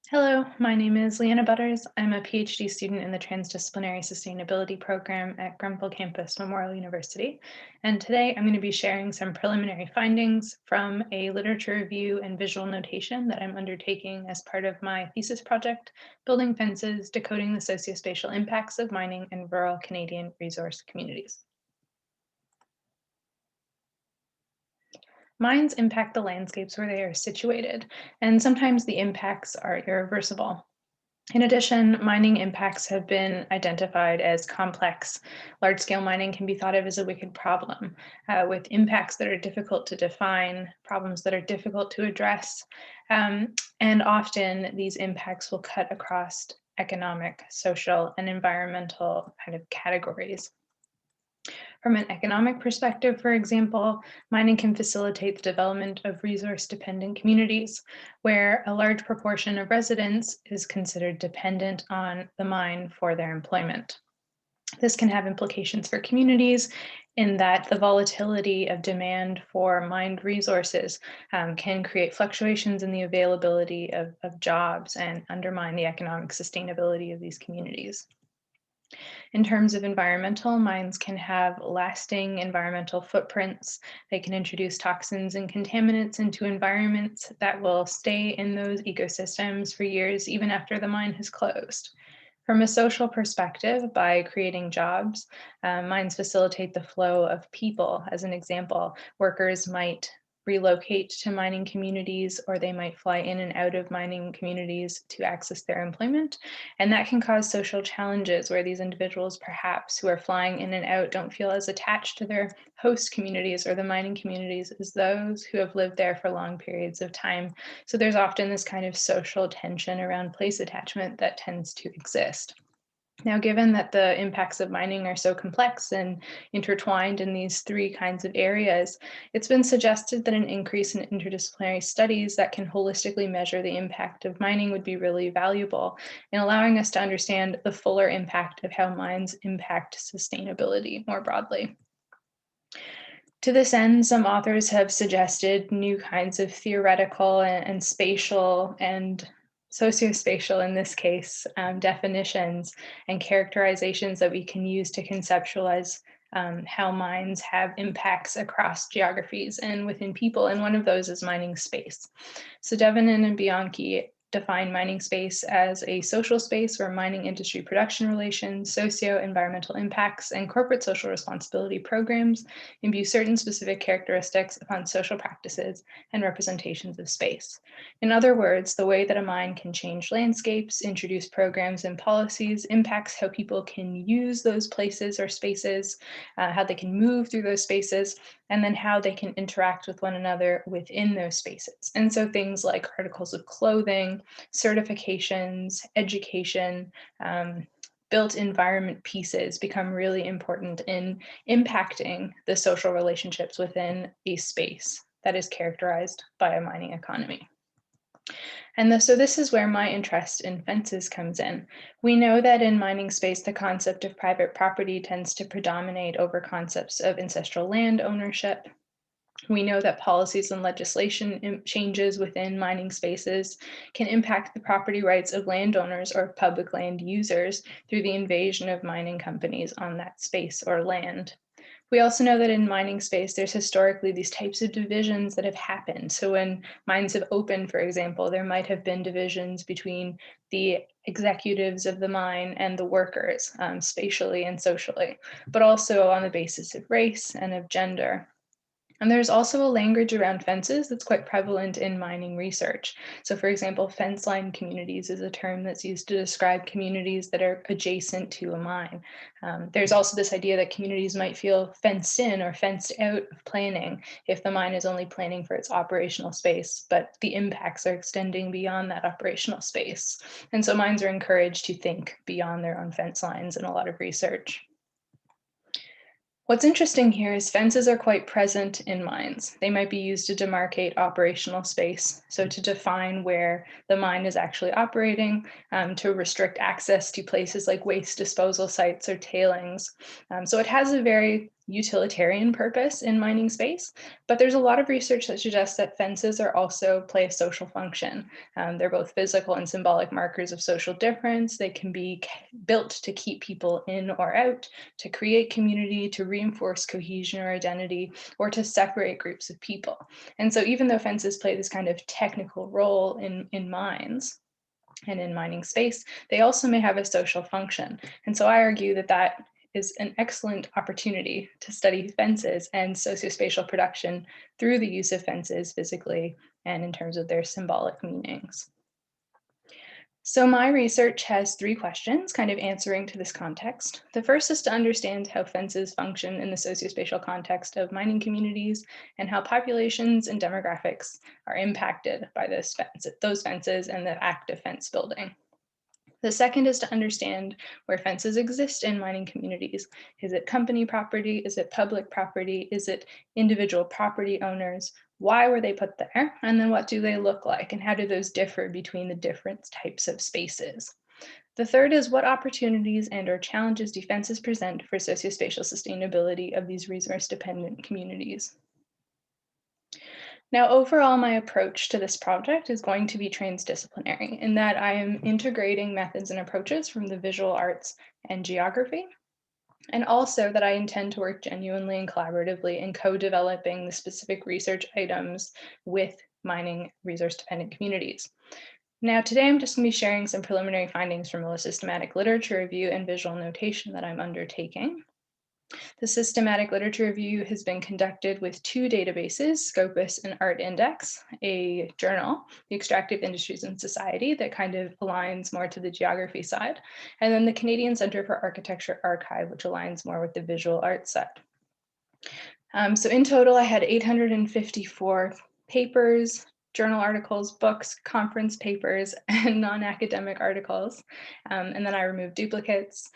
Hello, my name is Leanna Butters. I'm a PhD student in the Transdisciplinary Sustainability Program at Grenfell Campus Memorial University. And today I'm going to be sharing some preliminary findings from a literature review and visual notation that I'm undertaking as part of my thesis project, Building Fences, Decoding the Sociospatial Impacts of Mining in Rural Canadian Resource Communities. Mines impact the landscapes where they are situated, and sometimes the impacts are irreversible. In addition, mining impacts have been identified as complex. Large scale mining can be thought of as a wicked problem, with impacts that are difficult to define, problems that are difficult to address. And often these impacts will cut across economic, social, and environmental kind of categories. From an economic perspective, for example, mining can facilitate the development of resource dependent communities where a large proportion of residents is considered dependent on the mine for their employment. This can have implications for communities in that the volatility of demand for mined resources can create fluctuations in the availability of jobs and undermine the economic sustainability of these communities. In terms of environmental, mines can have lasting environmental footprints. They can introduce toxins and contaminants into environments that will stay in those ecosystems for years, even after the mine has closed. From a social perspective, by creating jobs, mines facilitate the flow of people. As an example, workers might relocate to mining communities or they might fly in and out of mining communities to access their employment. And that can cause social challenges where these individuals, perhaps who are flying in and out, don't feel as attached to their host communities or the mining communities as those who have lived there for long periods of time. So there's often this kind of social tension around place attachment that tends to exist. Now, given that the impacts of mining are so complex and intertwined in these three kinds of areas, it's been suggested that an increase in interdisciplinary studies that can holistically measure the impact of mining would be really valuable in allowing us to understand the fuller impact of how mines impact sustainability more broadly. To this end, some authors have suggested new kinds of theoretical and spatial and sociospatial, in this case, definitions and characterizations that we can use to conceptualize how mines have impacts across geographies and within people. And one of those is mining space. So Devonen and Bianchi define mining space as a social space where mining industry production relations, socio-environmental impacts, and corporate social responsibility programs imbue certain specific characteristics upon social practices and representations of space. In other words, the way that a mine can change landscapes, introduce programs and policies, impacts how people can use those places or spaces, how they can move through those spaces, and then how they can interact with one another within those spaces. And so things like articles of clothing, certifications, education, built environment pieces become really important in impacting the social relationships within a space that is characterized by a mining economy. And so this is where my interest in fences comes in. We know that in mining space, the concept of private property tends to predominate over concepts of ancestral land ownership. We know that policies and legislation changes within mining spaces can impact the property rights of landowners or public land users through the invasion of mining companies on that space or land. We also know that in mining space, there's historically these types of divisions that have happened. So when mines have opened, for example, there might have been divisions between the executives of the mine and the workers, spatially and socially, but also on the basis of race and of gender. And there's also a language around fences that's quite prevalent in mining research. So, for example, fence line communities is a term that's used to describe communities that are adjacent to a mine. There's also this idea that communities might feel fenced in or fenced out of planning if the mine is only planning for its operational space, but the impacts are extending beyond that operational space. And so mines are encouraged to think beyond their own fence lines in a lot of research. What's interesting here is fences are quite present in mines. They might be used to demarcate operational space, so to define where the mine is actually operating, to restrict access to places like waste disposal sites or tailings. So it has a very utilitarian purpose in mining space, but there's a lot of research that suggests that fences are also play a social function. They're both physical and symbolic markers of social difference. They can be built to keep people in or out, to create community, to reinforce cohesion or identity, or to separate groups of people. And so even though fences play this kind of technical role in mines, and in mining space, they also may have a social function. And so I argue that that is an excellent opportunity to study fences and sociospatial production through the use of fences physically and in terms of their symbolic meanings. So my research has three questions kind of answering to this context. The first is to understand how fences function in the sociospatial context of mining communities and how populations and demographics are impacted by those fences and the act of fence building. The second is to understand where fences exist in mining communities. Is it company property? Is it public property? Is it individual property owners? Why were they put there? And then what do they look like? And how do those differ between the different types of spaces? The third is what opportunities and or challenges do fences present for sociospatial sustainability of these resource-dependent communities? Now, overall, my approach to this project is going to be transdisciplinary in that I am integrating methods and approaches from the visual arts and geography, and also that I intend to work genuinely and collaboratively in co-developing the specific research items with mining resource-dependent communities. Now, today I'm just going to be sharing some preliminary findings from a systematic literature review and visual notation that I'm undertaking. The systematic literature review has been conducted with two databases, Scopus and Art Index, a journal, the Extractive Industries and Society, that kind of aligns more to the geography side, and then the Canadian Centre for Architecture Archive, which aligns more with the visual arts side. So in total, I had 854 papers, journal articles, books, conference papers, and non-academic articles. And then I removed duplicates,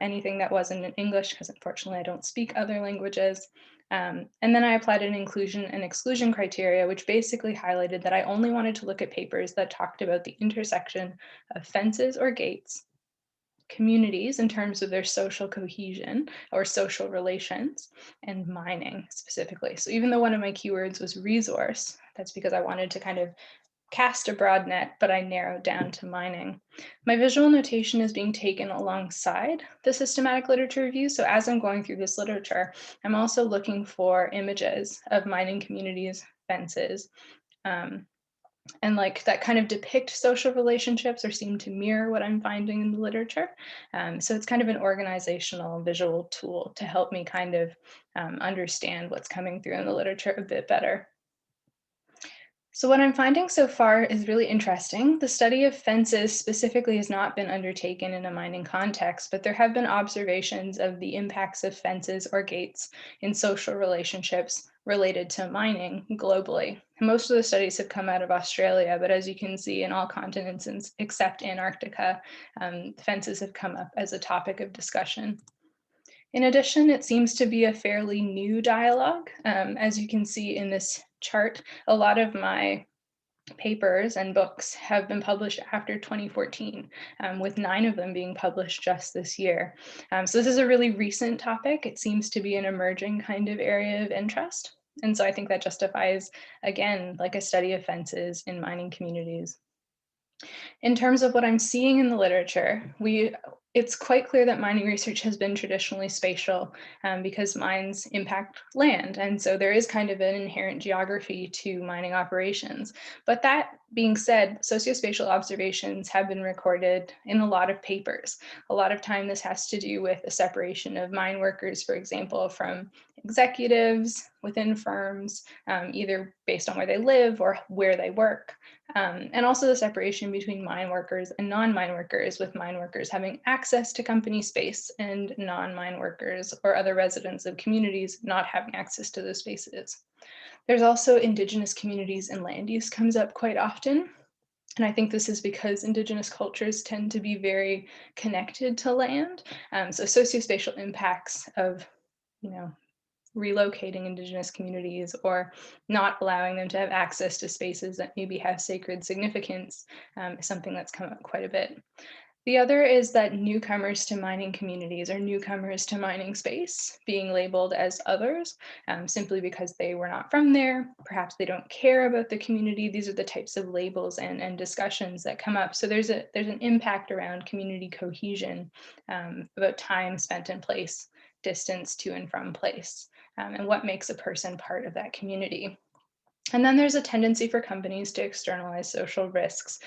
anything that wasn't in English, because unfortunately I don't speak other languages. And then I applied an inclusion and exclusion criteria, which basically highlighted that I only wanted to look at papers that talked about the intersection of fences or gates, communities in terms of their social cohesion or social relations, and mining specifically. So even though one of my keywords was resource, that's because I wanted to kind of cast a broad net, but I narrowed down to mining. My visual notation is being taken alongside the systematic literature review. So as I'm going through this literature, I'm also looking for images of mining communities, fences, and like that kind of depict social relationships or seem to mirror what I'm finding in the literature. So it's kind of an organizational visual tool to help me kind of understand what's coming through in the literature a bit better. So what I'm finding so far is really interesting. The study of fences specifically has not been undertaken in a mining context, but there have been observations of the impacts of fences or gates in social relationships related to mining globally. Most of the studies have come out of Australia, but as you can see in all continents except Antarctica, fences have come up as a topic of discussion. In addition, it seems to be a fairly new dialogue. As you can see in this chart, a lot of my papers and books have been published after 2014, with 9 of them being published just this year. So this is a really recent topic. It seems to be an emerging kind of area of interest. And so I think that justifies, again, like a study of fences in mining communities. In terms of what I'm seeing in the literature, it's quite clear that mining research has been traditionally spatial because mines impact land. And so there is kind of an inherent geography to mining operations. But that being said, sociospatial observations have been recorded in a lot of papers. A lot of time this has to do with a separation of mine workers, for example, from executives within firms, either based on where they live or where they work. And also the separation between mine workers and non-mine workers, with mine workers having access to company space and non-mine workers or other residents of communities not having access to those spaces. There's also Indigenous communities and land use comes up quite often. And I think this is because Indigenous cultures tend to be very connected to land. So sociospatial impacts of, you know, relocating Indigenous communities or not allowing them to have access to spaces that maybe have sacred significance is something that's come up quite a bit. The other is that newcomers to mining communities or newcomers to mining space being labeled as others simply because they were not from there. Perhaps they don't care about the community. These are the types of labels and discussions that come up. So there's an impact around community cohesion, about time spent in place, distance to and from place, and what makes a person part of that community. And then there's a tendency for companies to externalize social risks.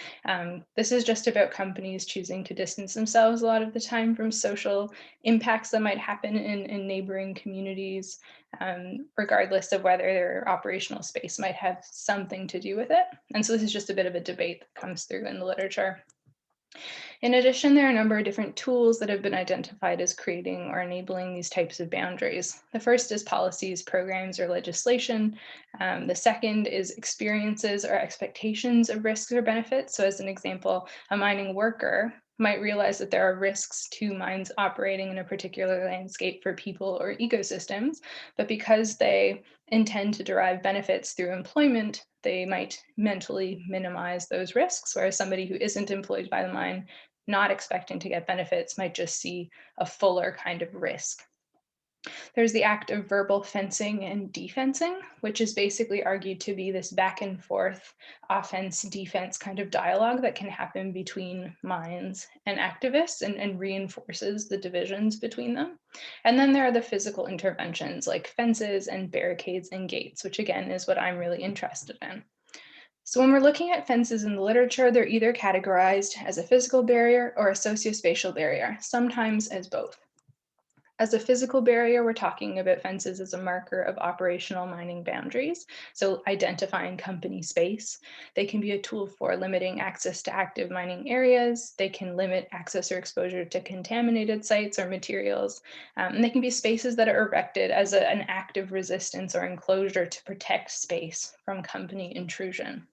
This is just about companies choosing to distance themselves a lot of the time from social impacts that might happen in neighboring communities, regardless of whether their operational space might have something to do with it. And so this is just a bit of a debate that comes through in the literature. In addition, there are a number of different tools that have been identified as creating or enabling these types of boundaries. The first is policies, programs, or legislation. The second is experiences or expectations of risks or benefits. So as an example, a mining worker might realize that there are risks to mines operating in a particular landscape for people or ecosystems, but because they intend to derive benefits through employment, they might mentally minimize those risks, whereas somebody who isn't employed by the mine, not expecting to get benefits, might just see a fuller kind of risk. There's the act of verbal fencing and defencing, which is basically argued to be this back and forth offense defense kind of dialogue that can happen between mines and activists and reinforces the divisions between them. And then there are the physical interventions like fences and barricades and gates, which again is what I'm really interested in. So when we're looking at fences in the literature, they're either categorized as a physical barrier or a sociospatial barrier, sometimes as both. As a physical barrier, we're talking about fences as a marker of operational mining boundaries, so identifying company space. They can be a tool for limiting access to active mining areas. They can limit access or exposure to contaminated sites or materials. And they can be spaces that are erected as an act of resistance or enclosure to protect space from company intrusion.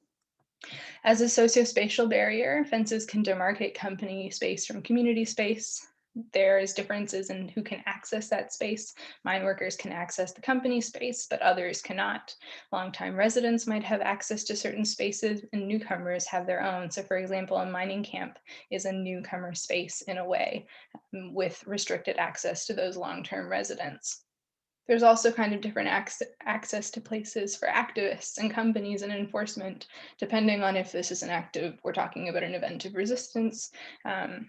As a sociospatial barrier, fences can demarcate company space from community space. There's differences in who can access that space. Mine workers can access the company space, but others cannot. Longtime residents might have access to certain spaces, and newcomers have their own. So, for example, a mining camp is a newcomer space in a way, with restricted access to those long-term residents. There's also kind of different access to places for activists and companies and enforcement, depending on if this is an active, we're talking about an event of resistance, um,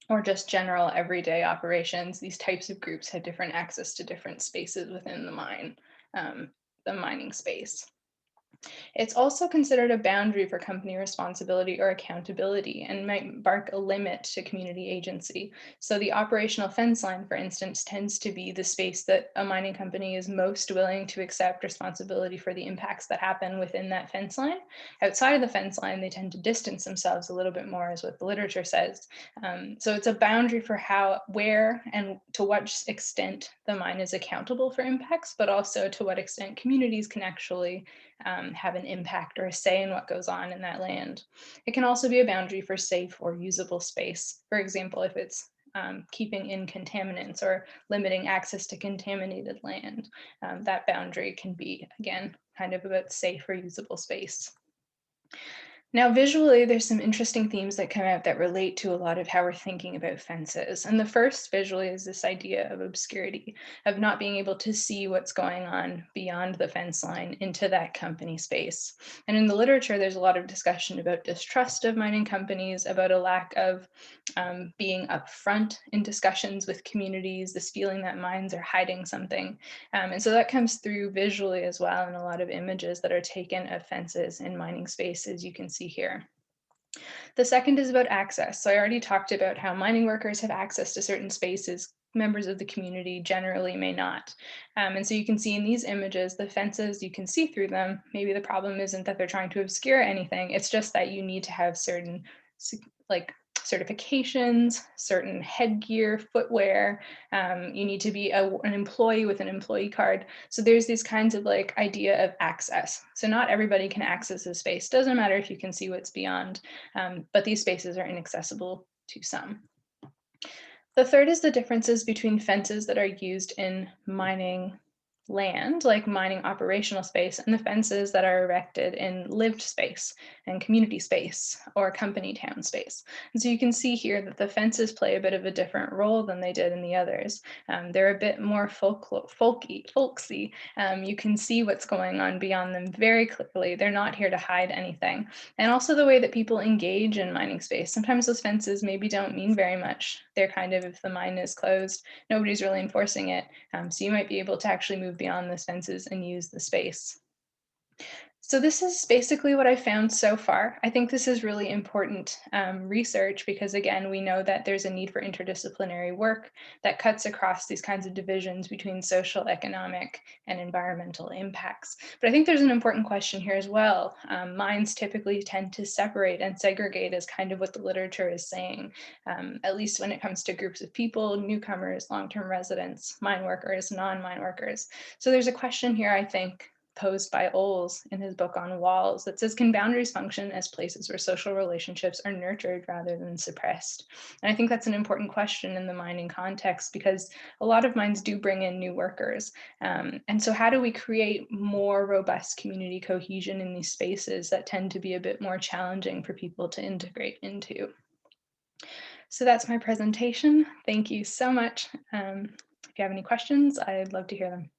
or just general everyday operations. These types of groups have different access to different spaces within the mine, the mining space. It's also considered a boundary for company responsibility or accountability and might mark a limit to community agency. So the operational fence line, for instance, tends to be the space that a mining company is most willing to accept responsibility for the impacts that happen within that fence line. Outside of the fence line, they tend to distance themselves a little bit more, is what the literature says. So it's a boundary for how, where, and to what extent the mine is accountable for impacts, but also to what extent communities can actually have an impact or a say in what goes on in that land. It can also be a boundary for safe or usable space. For example, if it's keeping in contaminants or limiting access to contaminated land, that boundary can be, again, kind of about safe or usable space. Now, visually, there's some interesting themes that come out that relate to a lot of how we're thinking about fences. And the first visually is this idea of obscurity, of not being able to see what's going on beyond the fence line into that company space. And in the literature, there's a lot of discussion about distrust of mining companies, about a lack of being upfront in discussions with communities, this feeling that mines are hiding something. And so that comes through visually as well in a lot of images that are taken of fences in mining spaces, you can see here. The second is about access. So I already talked about how mining workers have access to certain spaces. Members of the community generally may not. And so you can see in these images, the fences, you can see through them. Maybe the problem isn't that they're trying to obscure anything. It's just that you need to have certain like certifications, certain headgear, footwear. You need to be an employee with an employee card. So there's these kinds of like idea of access. So not everybody can access this space. Doesn't matter if you can see what's beyond, but these spaces are inaccessible to some. The third is the differences between fences that are used in mining land, like mining operational space, and the fences that are erected in lived space and community space or company town space. And so you can see here that the fences play a bit of a different role than they did in the others. They're a bit more folksy. You can see what's going on beyond them very clearly. They're not here to hide anything. And also the way that people engage in mining space. Sometimes those fences maybe don't mean very much. They're kind of, if the mine is closed, nobody's really enforcing it. So you might be able to actually move beyond those fences and use the space. So this is basically what I found so far. I think this is really important research because, again, we know that there's a need for interdisciplinary work that cuts across these kinds of divisions between social, economic, and environmental impacts. But I think there's an important question here as well. Mines typically tend to separate and segregate, is kind of what the literature is saying, at least when it comes to groups of people, newcomers, long-term residents, mine workers, non-mine workers. So there's a question here, I think, posed by Oles in his book on walls that says, can boundaries function as places where social relationships are nurtured rather than suppressed? And I think that's an important question in the mining context because a lot of mines do bring in new workers. And so how do we create more robust community cohesion in these spaces that tend to be a bit more challenging for people to integrate into? So that's my presentation. Thank you so much. If you have any questions, I'd love to hear them.